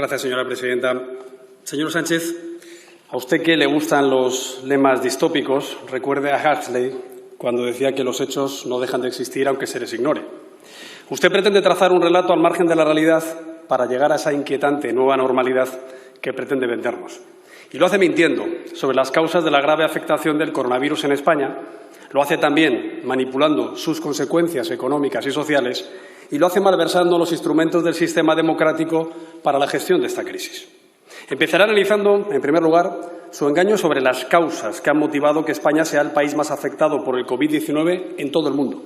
Gracias, señora presidenta. Señor Sánchez, a usted que le gustan los lemas distópicos, recuerde a Huxley cuando decía que los hechos no dejan de existir aunque se les ignore. Usted pretende trazar un relato al margen de la realidad para llegar a esa inquietante nueva normalidad que pretende vendernos. Y lo hace mintiendo sobre las causas de la grave afectación del coronavirus en España, lo hace también manipulando sus consecuencias económicas y sociales y lo hace malversando los instrumentos del sistema democrático para la gestión de esta crisis. Empezaré analizando, en primer lugar, su engaño sobre las causas que han motivado que España sea el país más afectado por el COVID-19 en todo el mundo.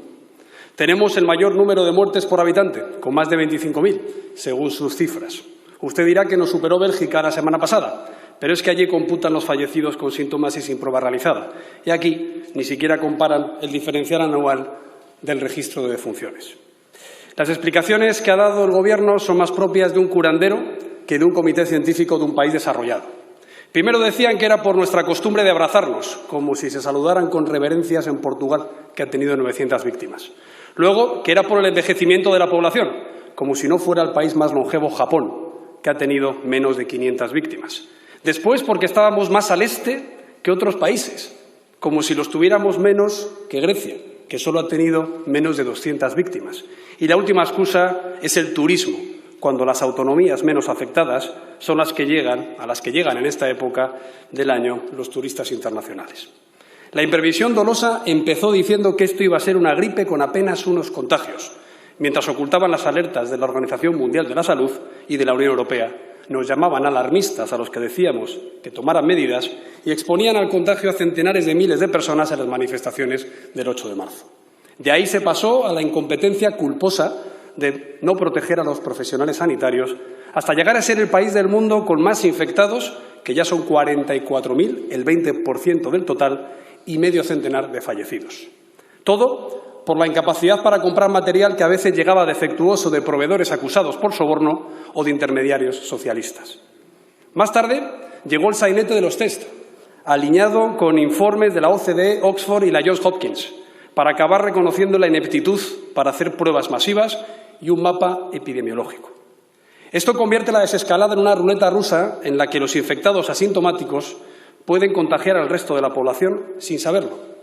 Tenemos el mayor número de muertes por habitante, con más de 25.000, según sus cifras. Usted dirá que nos superó Bélgica la semana pasada, pero es que allí computan los fallecidos con síntomas y sin prueba realizada. Y aquí ni siquiera comparan el diferencial anual del registro de defunciones. Las explicaciones que ha dado el Gobierno son más propias de un curandero que de un comité científico de un país desarrollado. Primero decían que era por nuestra costumbre de abrazarnos, como si se saludaran con reverencias en Portugal, que ha tenido 900 víctimas. Luego, que era por el envejecimiento de la población, como si no fuera el país más longevo Japón, que ha tenido menos de 500 víctimas. Después, porque estábamos más al este que otros países, como si los tuviéramos menos que Grecia, que solo ha tenido menos de 200 víctimas. Y la última excusa es el turismo, cuando las autonomías menos afectadas son a las que llegan en esta época del año los turistas internacionales. La imprevisión dolosa empezó diciendo que esto iba a ser una gripe con apenas unos contagios, mientras ocultaban las alertas de la Organización Mundial de la Salud y de la Unión Europea. Nos llamaban alarmistas a los que decíamos que tomaran medidas y exponían al contagio a centenares de miles de personas en las manifestaciones del 8 de marzo. De ahí se pasó a la incompetencia culposa de no proteger a los profesionales sanitarios hasta llegar a ser el país del mundo con más infectados, que ya son 44.000, el 20% del total, y medio centenar de fallecidos. Todo por la incapacidad para comprar material que a veces llegaba defectuoso de proveedores acusados por soborno o de intermediarios socialistas. Más tarde llegó el sainete de los test, alineado con informes de la OCDE, Oxford y la Johns Hopkins, para acabar reconociendo la ineptitud para hacer pruebas masivas y un mapa epidemiológico. Esto convierte la desescalada en una ruleta rusa en la que los infectados asintomáticos pueden contagiar al resto de la población sin saberlo.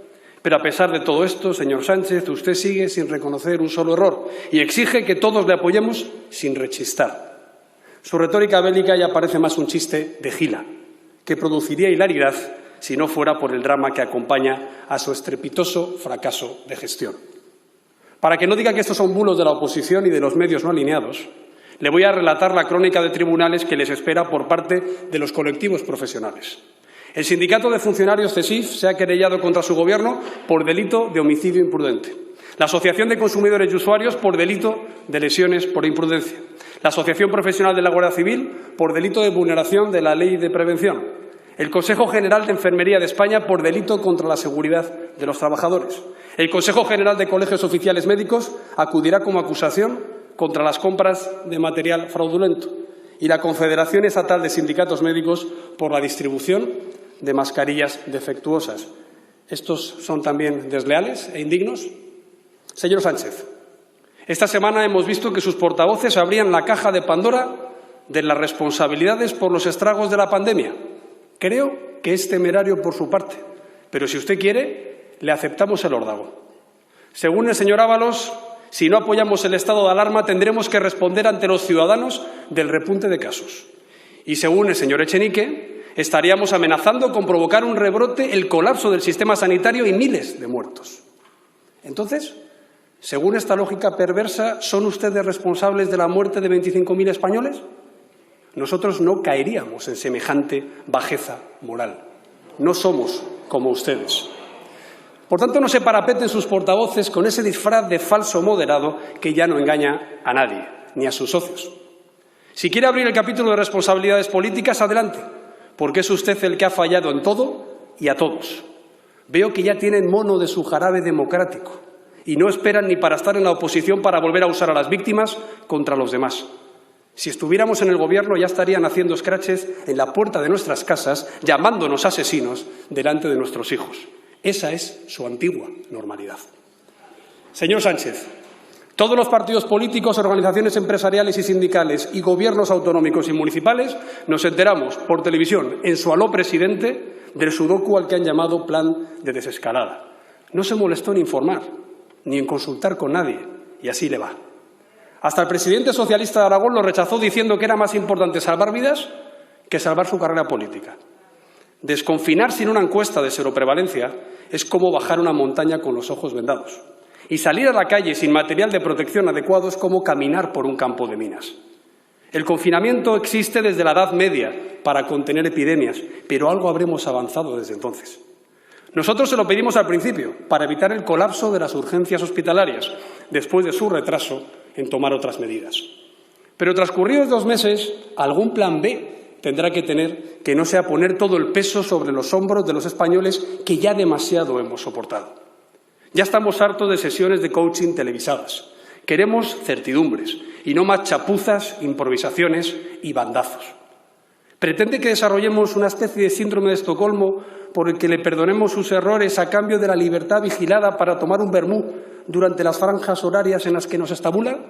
Pero a pesar de todo esto, señor Sánchez, usted sigue sin reconocer un solo error y exige que todos le apoyemos sin rechistar. Su retórica bélica ya parece más un chiste de gila, que produciría hilaridad si no fuera por el drama que acompaña a su estrepitoso fracaso de gestión. Para que no diga que estos son bulos de la oposición y de los medios no alineados, le voy a relatar la crónica de tribunales que les espera por parte de los colectivos profesionales. El sindicato de funcionarios CESIF se ha querellado contra su Gobierno por delito de homicidio imprudente. La Asociación de Consumidores y Usuarios por delito de lesiones por imprudencia. La Asociación Profesional de la Guardia Civil por delito de vulneración de la Ley de Prevención. El Consejo General de Enfermería de España por delito contra la seguridad de los trabajadores. El Consejo General de Colegios Oficiales Médicos acudirá como acusación contra las compras de material fraudulento. Y la Confederación Estatal de Sindicatos Médicos por la distribución de mascarillas defectuosas. ¿Estos son también desleales e indignos? Señor Sánchez, esta semana hemos visto que sus portavoces abrían la caja de Pandora de las responsabilidades por los estragos de la pandemia. Creo que es temerario por su parte, pero si usted quiere, le aceptamos el órdago. Según el señor Ábalos, si no apoyamos el estado de alarma, tendremos que responder ante los ciudadanos del repunte de casos. Y según el señor Echenique, estaríamos amenazando con provocar un rebrote, el colapso del sistema sanitario y miles de muertos. Entonces, según esta lógica perversa, ¿son ustedes responsables de la muerte de 25.000 españoles? Nosotros no caeríamos en semejante bajeza moral. No somos como ustedes. Por tanto, no se parapeten sus portavoces con ese disfraz de falso moderado que ya no engaña a nadie, ni a sus socios. Si quiere abrir el capítulo de responsabilidades políticas, adelante, porque es usted el que ha fallado en todo y a todos. Veo que ya tienen mono de su jarabe democrático y no esperan ni para estar en la oposición para volver a usar a las víctimas contra los demás. Si estuviéramos en el Gobierno ya estarían haciendo escraches en la puerta de nuestras casas, llamándonos asesinos delante de nuestros hijos. Esa es su antigua normalidad. Señor Sánchez, Todos los partidos políticos, organizaciones empresariales y sindicales y gobiernos autonómicos y municipales nos enteramos por televisión, en su aló presidente, del sudoku al que han llamado plan de desescalada. No se molestó en informar, ni en consultar con nadie, y así le va. Hasta el presidente socialista de Aragón lo rechazó diciendo que era más importante salvar vidas que salvar su carrera política. Desconfinar sin una encuesta de seroprevalencia es como bajar una montaña con los ojos vendados. Y salir a la calle sin material de protección adecuado es como caminar por un campo de minas. El confinamiento existe desde la Edad Media para contener epidemias, pero algo habremos avanzado desde entonces. Nosotros se lo pedimos al principio, para evitar el colapso de las urgencias hospitalarias, después de su retraso en tomar otras medidas. Pero transcurridos 2 meses, algún plan B tendrá que tener, que no sea poner todo el peso sobre los hombros de los españoles que ya demasiado hemos soportado. Ya estamos hartos de sesiones de coaching televisadas. Queremos certidumbres y no más chapuzas, improvisaciones y bandazos. Pretende que desarrollemos una especie de síndrome de Estocolmo por el que le perdonemos sus errores a cambio de la libertad vigilada para tomar un vermú durante las franjas horarias en las que nos estabula.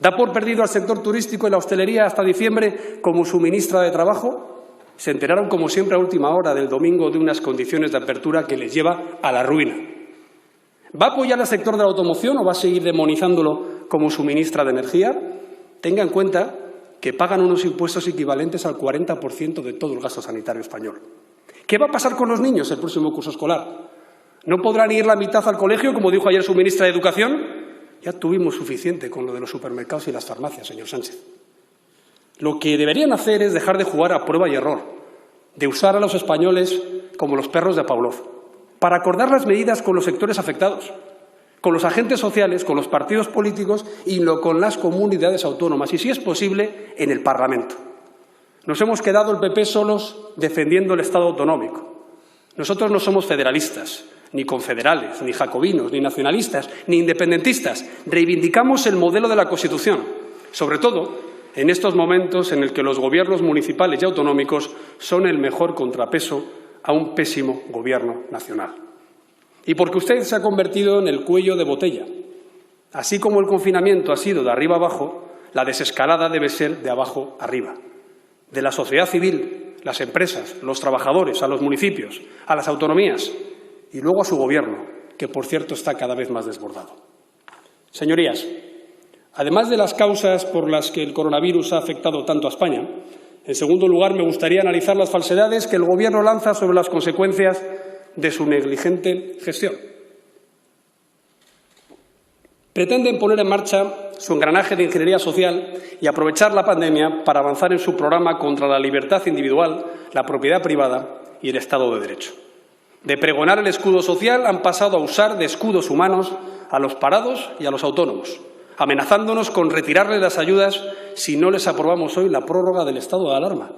¿Da por perdido al sector turístico y la hostelería hasta diciembre como su ministra de Trabajo? Se enteraron, como siempre, a última hora del domingo de unas condiciones de apertura que les lleva a la ruina. ¿Va a apoyar al sector de la automoción o va a seguir demonizándolo como su ministra de Energía? Tenga en cuenta que pagan unos impuestos equivalentes al 40% de todo el gasto sanitario español. ¿Qué va a pasar con los niños el próximo curso escolar? ¿No podrán ir la mitad al colegio, como dijo ayer su ministra de Educación? Ya tuvimos suficiente con lo de los supermercados y las farmacias, señor Sánchez. Lo que deberían hacer es dejar de jugar a prueba y error, de usar a los españoles como los perros de Pavlov, para acordar las medidas con los sectores afectados, con los agentes sociales, con los partidos políticos y con las comunidades autónomas, y si es posible, en el Parlamento. Nos hemos quedado el PP solos defendiendo el Estado autonómico. Nosotros no somos federalistas, ni confederales, ni jacobinos, ni nacionalistas, ni independentistas. Reivindicamos el modelo de la Constitución, sobre todo en estos momentos en el que los gobiernos municipales y autonómicos son el mejor contrapeso a un pésimo gobierno nacional. Y porque usted se ha convertido en el cuello de botella. Así como el confinamiento ha sido de arriba abajo, la desescalada debe ser de abajo arriba. De la sociedad civil, las empresas, los trabajadores, a los municipios, a las autonomías y luego a su gobierno, que por cierto está cada vez más desbordado. Señorías, además de las causas por las que el coronavirus ha afectado tanto a España, en segundo lugar, me gustaría analizar las falsedades que el Gobierno lanza sobre las consecuencias de su negligente gestión. Pretenden poner en marcha su engranaje de ingeniería social y aprovechar la pandemia para avanzar en su programa contra la libertad individual, la propiedad privada y el Estado de Derecho. De pregonar el escudo social han pasado a usar de escudos humanos a los parados y a los autónomos, amenazándonos con retirarles las ayudas si no les aprobamos hoy la prórroga del estado de alarma.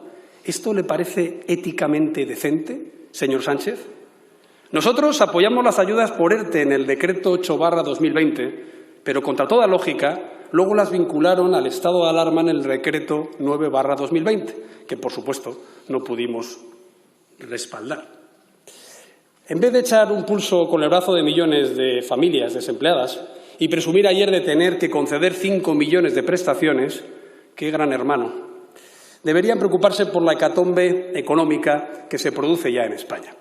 ¿Esto le parece éticamente decente, señor Sánchez? Nosotros apoyamos las ayudas por ERTE en el decreto 8/2020, pero contra toda lógica, luego las vincularon al estado de alarma en el decreto 9/2020, que por supuesto no pudimos respaldar. En vez de echar un pulso con el brazo de millones de familias desempleadas y presumir ayer de tener que conceder 5 millones de prestaciones, qué gran hermano, deberían preocuparse por la hecatombe económica que se produce ya en España.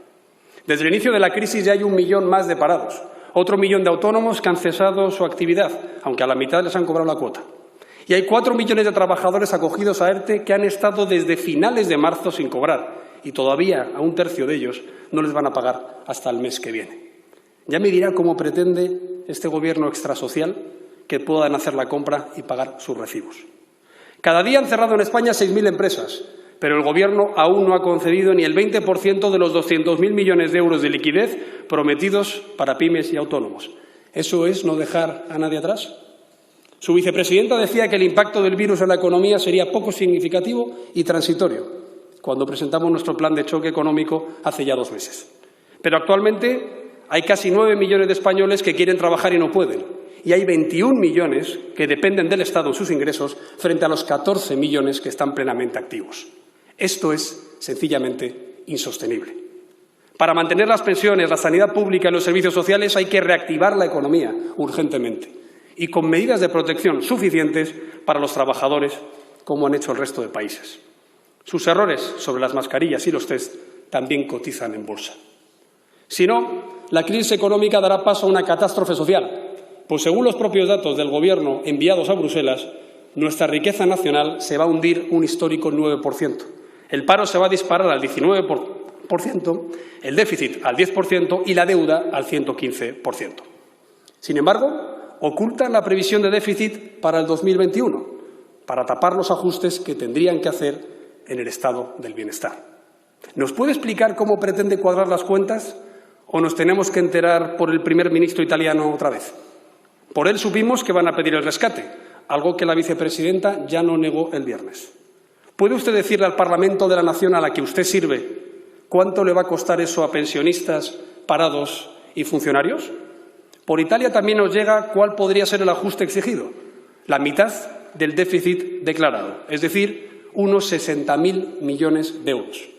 Desde el inicio de la crisis ya hay 1 millón más de parados, otro 1 millón de autónomos que han cesado su actividad, aunque a la mitad les han cobrado la cuota. Y hay 4 millones de trabajadores acogidos a ERTE que han estado desde finales de marzo sin cobrar y todavía a 1/3 de ellos no les van a pagar hasta el mes que viene. Ya me dirá cómo pretende este Gobierno extrasocial que puedan hacer la compra y pagar sus recibos. Cada día han cerrado en España 6.000 empresas, pero el Gobierno aún no ha concedido ni el 20% de los 200.000 millones de euros de liquidez prometidos para pymes y autónomos. ¿Eso es no dejar a nadie atrás? Su vicepresidenta decía que el impacto del virus en la economía sería poco significativo y transitorio, cuando presentamos nuestro plan de choque económico hace ya 2 meses. Pero actualmente hay casi 9 millones de españoles que quieren trabajar y no pueden, y hay 21 millones que dependen del Estado en sus ingresos frente a los 14 millones que están plenamente activos. Esto es sencillamente insostenible. Para mantener las pensiones, la sanidad pública y los servicios sociales hay que reactivar la economía urgentemente. y con medidas de protección suficientes para los trabajadores, como han hecho el resto de países. Sus errores sobre las mascarillas y los test también cotizan en bolsa. Si no, la crisis económica dará paso a una catástrofe social, pues según los propios datos del Gobierno enviados a Bruselas, nuestra riqueza nacional se va a hundir un histórico 9%. El paro se va a disparar al 19%, el déficit al 10% y la deuda al 115%. Sin embargo, ocultan la previsión de déficit para el 2021, para tapar los ajustes que tendrían que hacer en el estado del bienestar. ¿Nos puede explicar cómo pretende cuadrar las cuentas o nos tenemos que enterar por el primer ministro italiano otra vez? Por él supimos que van a pedir el rescate, algo que la vicepresidenta ya no negó el viernes. ¿Puede usted decirle al Parlamento de la nación a la que usted sirve cuánto le va a costar eso a pensionistas, parados y funcionarios? Por Italia también nos llega cuál podría ser el ajuste exigido, la mitad del déficit declarado, es decir, unos 60.000 millones de euros.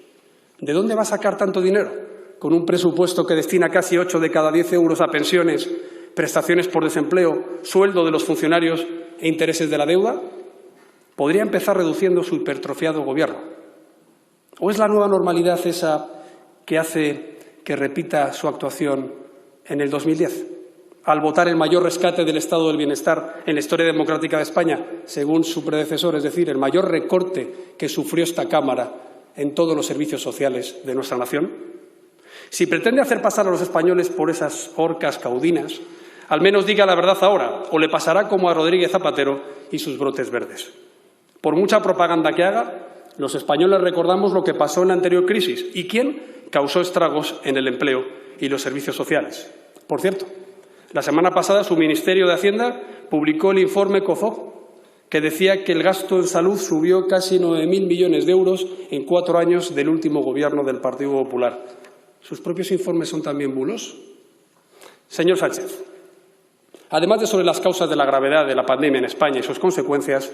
¿De dónde va a sacar tanto dinero? Con un presupuesto que destina casi 8 de cada 10 euros a pensiones, prestaciones por desempleo, sueldo de los funcionarios e intereses de la deuda. Podría empezar reduciendo su hipertrofiado gobierno. ¿O es la nueva normalidad esa que hace que repita su actuación en el 2010? Al votar el mayor rescate del estado del bienestar en la historia democrática de España, según su predecesor, es decir, el mayor recorte que sufrió esta Cámara en todos los servicios sociales de nuestra nación. Si pretende hacer pasar a los españoles por esas horcas caudinas, al menos diga la verdad ahora, o le pasará como a Rodríguez Zapatero y sus brotes verdes. Por mucha propaganda que haga, los españoles recordamos lo que pasó en la anterior crisis y quién causó estragos en el empleo y los servicios sociales. Por cierto, la semana pasada su Ministerio de Hacienda publicó el informe COFOG, que decía que el gasto en salud subió casi 9.000 millones de euros en 4 años del último gobierno del Partido Popular. ¿Sus propios informes son también bulos? Señor Sánchez, además de sobre las causas de la gravedad de la pandemia en España y sus consecuencias,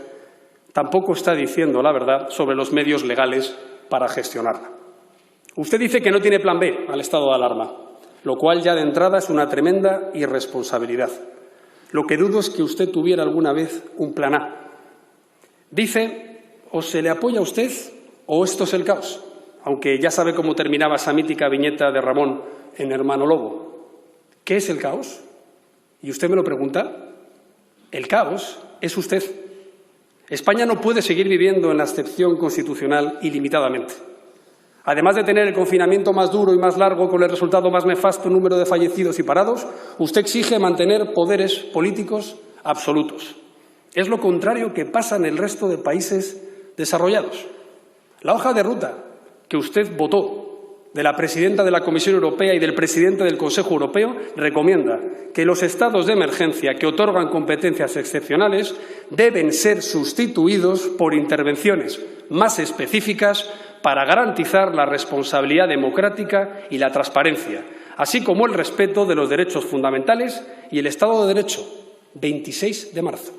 tampoco está diciendo la verdad sobre los medios legales para gestionarla. Usted dice que no tiene plan B al estado de alarma, lo cual ya de entrada es una tremenda irresponsabilidad. Lo que dudo es que usted tuviera alguna vez un plan A. Dice, o se le apoya a usted o esto es el caos, aunque ya sabe cómo terminaba esa mítica viñeta de Ramón en Hermano Lobo. ¿Qué es el caos? ¿Y usted me lo pregunta? El caos es usted. España no puede seguir viviendo en la excepción constitucional ilimitadamente. Además de tener el confinamiento más duro y más largo con el resultado más nefasto número de fallecidos y parados, usted exige mantener poderes políticos absolutos. Es lo contrario que pasa en el resto de países desarrollados. La hoja de ruta que usted votó de la presidenta de la Comisión Europea y del presidente del Consejo Europeo recomienda que los estados de emergencia que otorgan competencias excepcionales deben ser sustituidos por intervenciones más específicas para garantizar la responsabilidad democrática y la transparencia, así como el respeto de los derechos fundamentales y el Estado de Derecho. 26 de marzo.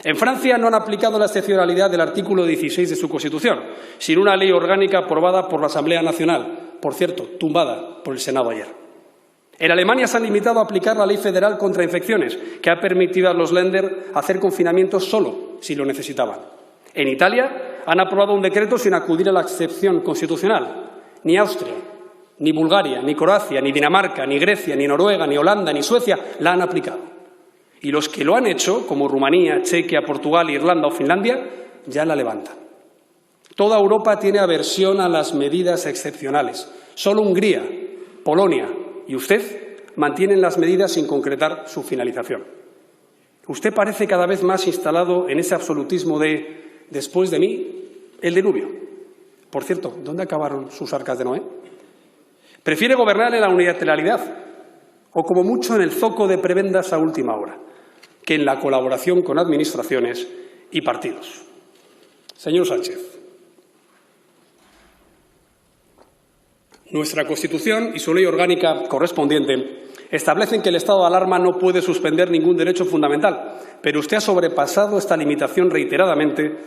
En Francia no han aplicado la excepcionalidad del artículo 16 de su Constitución, sin una ley orgánica aprobada por la Asamblea Nacional, por cierto, tumbada por el Senado ayer. En Alemania se han limitado a aplicar la ley federal contra infecciones, que ha permitido a los Länder hacer confinamientos solo si lo necesitaban. En Italia han aprobado un decreto sin acudir a la excepción constitucional. Ni Austria, ni Bulgaria, ni Croacia, ni Dinamarca, ni Grecia, ni Noruega, ni Holanda, ni Suecia la han aplicado. Y los que lo han hecho, como Rumanía, Chequia, Portugal, Irlanda o Finlandia, ya la levantan. Toda Europa tiene aversión a las medidas excepcionales. Solo Hungría, Polonia y usted mantienen las medidas sin concretar su finalización. Usted parece cada vez más instalado en ese absolutismo de «después de mí, el diluvio». Por cierto, ¿dónde acabaron sus arcas de Noé? Prefiere gobernar en la unilateralidad o, como mucho, en el zoco de prebendas a última hora, que en la colaboración con administraciones y partidos. Señor Sánchez, nuestra Constitución y su ley orgánica correspondiente establecen que el estado de alarma no puede suspender ningún derecho fundamental, pero usted ha sobrepasado esta limitación reiteradamente,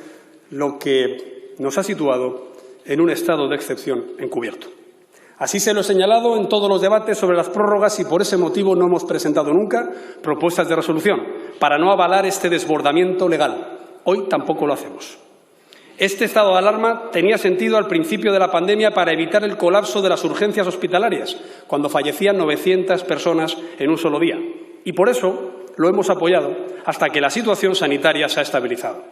lo que nos ha situado en un estado de excepción encubierto. Así se lo he señalado en todos los debates sobre las prórrogas y por ese motivo no hemos presentado nunca propuestas de resolución, para no avalar este desbordamiento legal. Hoy tampoco lo hacemos. Este estado de alarma tenía sentido al principio de la pandemia para evitar el colapso de las urgencias hospitalarias, cuando fallecían 900 personas en un solo día. Y por eso lo hemos apoyado hasta que la situación sanitaria se ha estabilizado.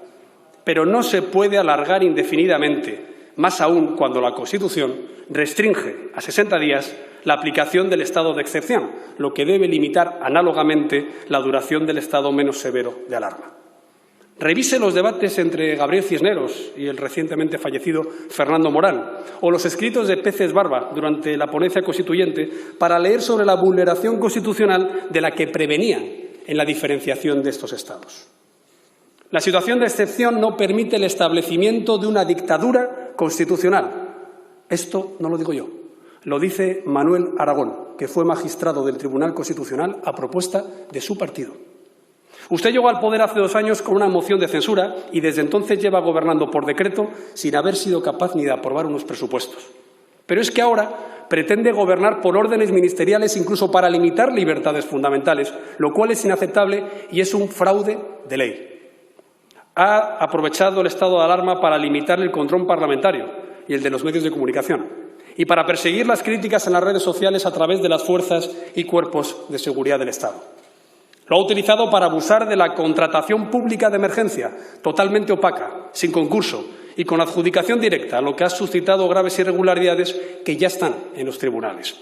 Pero no se puede alargar indefinidamente, más aún cuando la Constitución restringe a 60 días la aplicación del estado de excepción, lo que debe limitar análogamente la duración del estado menos severo de alarma. Revise los debates entre Gabriel Cisneros y el recientemente fallecido Fernando Morán, o los escritos de Peces Barba durante la ponencia constituyente para leer sobre la vulneración constitucional de la que prevenían en la diferenciación de estos estados. La situación de excepción no permite el establecimiento de una dictadura constitucional. Esto no lo digo yo, lo dice Manuel Aragón, que fue magistrado del Tribunal Constitucional a propuesta de su partido. Usted llegó al poder hace 2 años con una moción de censura y desde entonces lleva gobernando por decreto sin haber sido capaz ni de aprobar unos presupuestos. Pero es que ahora pretende gobernar por órdenes ministeriales incluso para limitar libertades fundamentales, lo cual es inaceptable y es un fraude de ley. Ha aprovechado el estado de alarma para limitar el control parlamentario y el de los medios de comunicación y para perseguir las críticas en las redes sociales a través de las fuerzas y cuerpos de seguridad del Estado. Lo ha utilizado para abusar de la contratación pública de emergencia, totalmente opaca, sin concurso y con adjudicación directa, lo que ha suscitado graves irregularidades que ya están en los tribunales.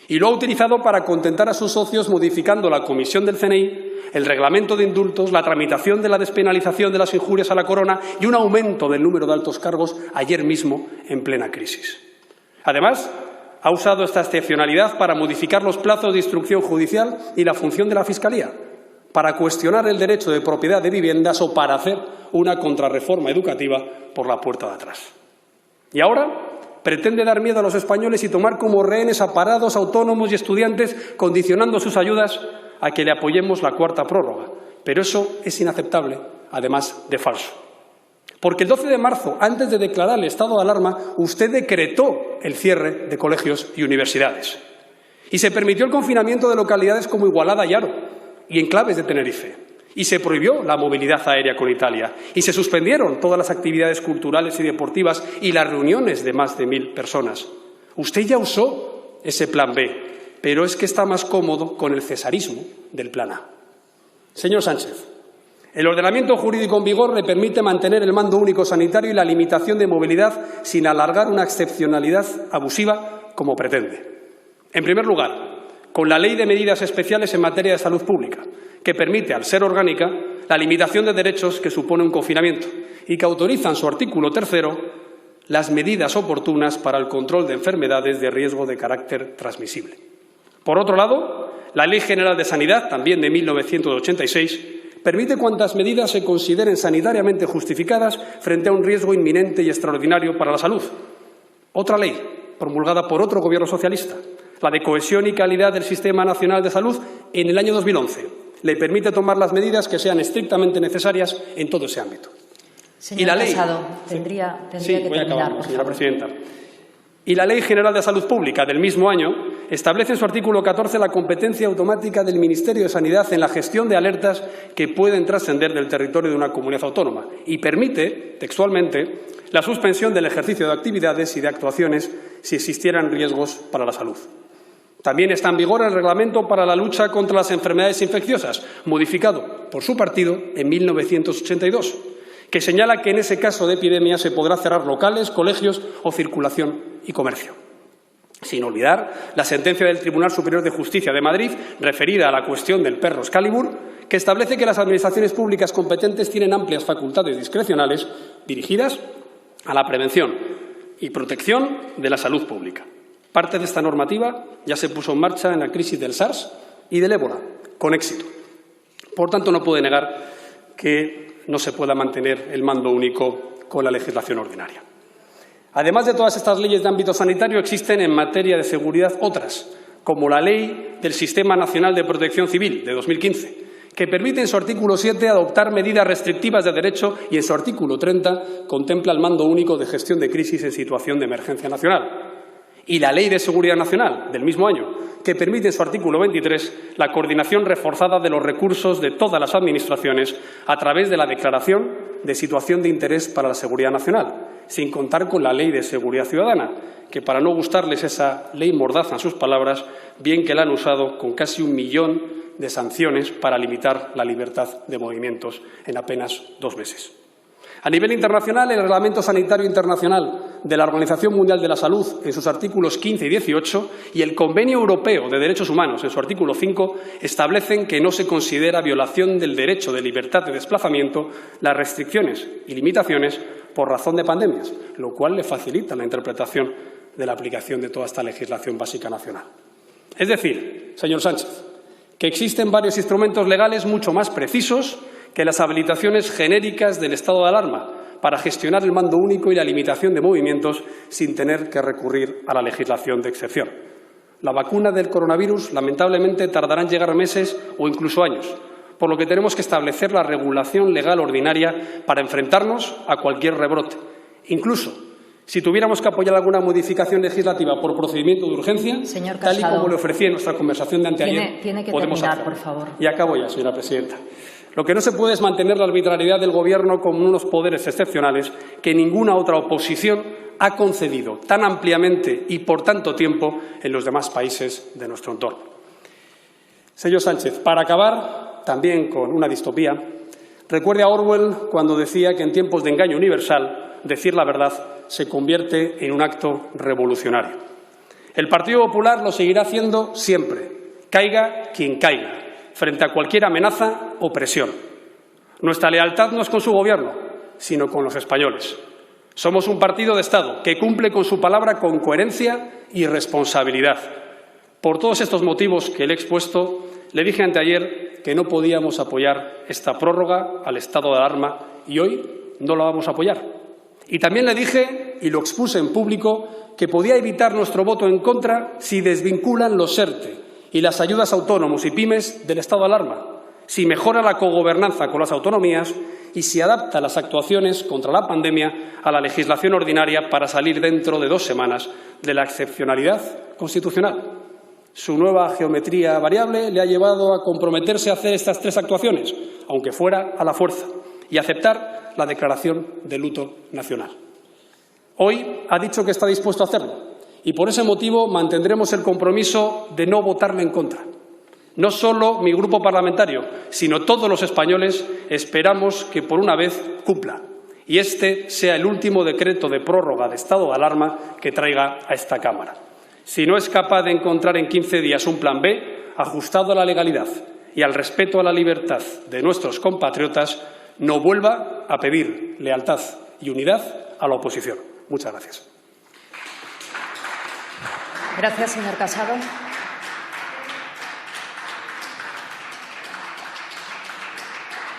Y lo ha utilizado para contentar a sus socios modificando la comisión del CNI, el reglamento de indultos, la tramitación de la despenalización de las injurias a la corona y un aumento del número de altos cargos ayer mismo en plena crisis. Además, ha usado esta excepcionalidad para modificar los plazos de instrucción judicial y la función de la Fiscalía, para cuestionar el derecho de propiedad de viviendas o para hacer una contrarreforma educativa por la puerta de atrás. Y ahora pretende dar miedo a los españoles y tomar como rehenes a parados, autónomos y estudiantes, condicionando sus ayudas a que le apoyemos la cuarta prórroga. Pero eso es inaceptable, además de falso. Porque el 12 de marzo, antes de declarar el estado de alarma, usted decretó el cierre de colegios y universidades. Y se permitió el confinamiento de localidades como Igualada y Haro, y enclaves de Tenerife. Y se prohibió la movilidad aérea con Italia. Y se suspendieron todas las actividades culturales y deportivas y las reuniones de más de 1000 personas. Usted ya usó ese plan B, pero es que está más cómodo con el cesarismo del plan A. Señor Sánchez, el ordenamiento jurídico en vigor le permite mantener el mando único sanitario y la limitación de movilidad sin alargar una excepcionalidad abusiva como pretende. En primer lugar, con la Ley de Medidas Especiales en materia de salud pública, que permite, al ser orgánica, la limitación de derechos que supone un confinamiento y que autoriza en su artículo 3º las medidas oportunas para el control de enfermedades de riesgo de carácter transmisible. Por otro lado, la Ley General de Sanidad, también de 1986, permite cuantas medidas se consideren sanitariamente justificadas frente a un riesgo inminente y extraordinario para la salud. Otra ley, promulgada por otro gobierno socialista, la de cohesión y calidad del Sistema Nacional de Salud, en el año 2011, le permite tomar las medidas que sean estrictamente necesarias en todo ese ámbito. Señor y la ley, Casado, tendría que terminar, señora presidenta. Y la Ley General de Salud Pública del mismo año establece en su artículo 14 la competencia automática del Ministerio de Sanidad en la gestión de alertas que pueden trascender del territorio de una comunidad autónoma y permite, textualmente, la suspensión del ejercicio de actividades y de actuaciones si existieran riesgos para la salud. También está en vigor el Reglamento para la lucha contra las enfermedades infecciosas, modificado por su partido en 1982, que señala que en ese caso de epidemia se podrá cerrar locales, colegios o circulación y comercio. Sin olvidar la sentencia del Tribunal Superior de Justicia de Madrid, referida a la cuestión del perro Excalibur, que establece que las administraciones públicas competentes tienen amplias facultades discrecionales dirigidas a la prevención y protección de la salud pública. Parte de esta normativa ya se puso en marcha en la crisis del SARS y del ébola, con éxito. Por tanto, no puede negar que no se pueda mantener el mando único con la legislación ordinaria. Además de todas estas leyes de ámbito sanitario, existen en materia de seguridad otras, como la Ley del Sistema Nacional de Protección Civil de 2015, que permite en su artículo 7 adoptar medidas restrictivas de derecho y en su artículo 30 contempla el mando único de gestión de crisis en situación de emergencia nacional. y la Ley de Seguridad Nacional del mismo año, que permite en su artículo 23 la coordinación reforzada de los recursos de todas las administraciones a través de la declaración de situación de interés para la seguridad nacional, sin contar con la Ley de Seguridad Ciudadana, que para no gustarles esa ley mordaza en sus palabras, bien que la han usado con casi 1 millón de sanciones para limitar la libertad de movimientos en apenas 2 meses. A nivel internacional, el Reglamento Sanitario Internacional de la Organización Mundial de la Salud, en sus artículos 15 y 18, y el Convenio Europeo de Derechos Humanos, en su artículo 5, establecen que no se considera violación del derecho de libertad de desplazamiento las restricciones y limitaciones por razón de pandemias, lo cual le facilita la interpretación de la aplicación de toda esta legislación básica nacional. Es decir, señor Sánchez, que existen varios instrumentos legales mucho más precisos que las habilitaciones genéricas del estado de alarma para gestionar el mando único y la limitación de movimientos sin tener que recurrir a la legislación de excepción. La vacuna del coronavirus, lamentablemente, tardará en llegar meses o incluso años, por lo que tenemos que establecer la regulación legal ordinaria para enfrentarnos a cualquier rebrote. Incluso, si tuviéramos que apoyar alguna modificación legislativa por procedimiento de urgencia, señor tal Casado, y como le ofrecí en nuestra conversación de anteayer, tiene que podemos terminar, hacerlo. por favor. Y acabo ya, señora presidenta. Lo que no se puede es mantener la arbitrariedad del Gobierno con unos poderes excepcionales que ninguna otra oposición ha concedido tan ampliamente y por tanto tiempo en los demás países de nuestro entorno. Señor Sánchez, para acabar también con una distopía, recuerde a Orwell cuando decía que en tiempos de engaño universal decir la verdad se convierte en un acto revolucionario. El Partido Popular lo seguirá haciendo siempre, caiga quien caiga, frente a cualquier amenaza o presión. Nuestra lealtad no es con su Gobierno, sino con los españoles. Somos un partido de Estado que cumple con su palabra con coherencia y responsabilidad. Por todos estos motivos que le he expuesto, le dije anteayer que no podíamos apoyar esta prórroga al estado de alarma y hoy no la vamos a apoyar. Y también le dije, y lo expuse en público, que podía evitar nuestro voto en contra si desvinculan los ERTE y las ayudas a autónomos y pymes del estado de alarma, si mejora la cogobernanza con las autonomías y si adapta las actuaciones contra la pandemia a la legislación ordinaria para salir dentro de 2 semanas de la excepcionalidad constitucional. Su nueva geometría variable le ha llevado a comprometerse a hacer estas 3 actuaciones, aunque fuera a la fuerza, y aceptar la declaración de luto nacional. Hoy ha dicho que está dispuesto a hacerlo y por ese motivo mantendremos el compromiso de no votarle en contra. No solo mi grupo parlamentario, sino todos los españoles esperamos que por una vez cumpla y este sea el último decreto de prórroga de estado de alarma que traiga a esta Cámara. Si no es capaz de encontrar en 15 días un plan B ajustado a la legalidad y al respeto a la libertad de nuestros compatriotas, no vuelva a pedir lealtad y unidad a la oposición. Muchas gracias. Gracias, señor Casado.